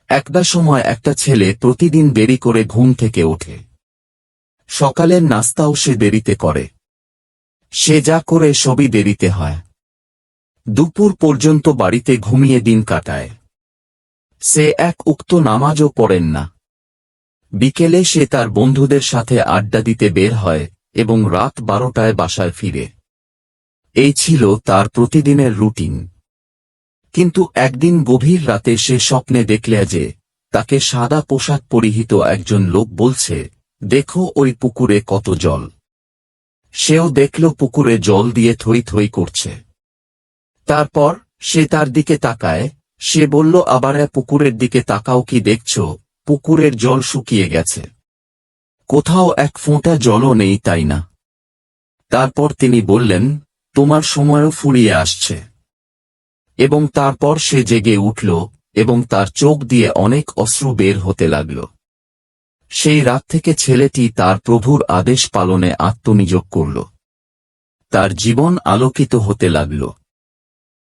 একটা সময় একটা ছেলে প্রতিদিন দেরি করে ঘুম থেকে ওঠে। সকালের নাস্তাও সে দেরিতে করে। সে যা করে সবই দেরিতে হয়। দুপুর পর্যন্ত বাড়িতে ঘুমিয়ে দিন কাটায়। সে এক উক্ত নামাজও পড়েন না। বিকেলে সে তার বন্ধুদের সাথে আড্ডা দিতে বের হয় এবং রাত 12টায় বাসায় ফিরে। এই ছিল তার প্রতিদিনের রুটিন। কিন্তু একদিন গভীর রাতে সে স্বপ্নে দেখলে যে তাকে সাদা পোশাক পরিহিত একজন লোক বলছে, দেখো ওই পুকুরে কত জল। সেও দেখল পুকুরে জল দিয়ে থই থই করছে। তারপর সে তার দিকে তাকায়। সে বলল, আবার পুকুরের দিকে তাকাও, কি দেখছো? পুকুরের জল শুকিয়ে গেছে, কোথাও এক ফোঁটা জলও নেই, তাই না? তারপর তিনি বললেন, তোমার সময়ও ফুরিয়ে আসছে। এবং তারপর সে জেগে উঠল এবং তার চোখ দিয়ে অনেক অশ্রু বের হতে লাগল। সেই রাত থেকে ছেলেটি তার প্রভুর আদেশ পালনে আত্মনিয়োগ করল। তার জীবন আলোকিত হতে লাগল।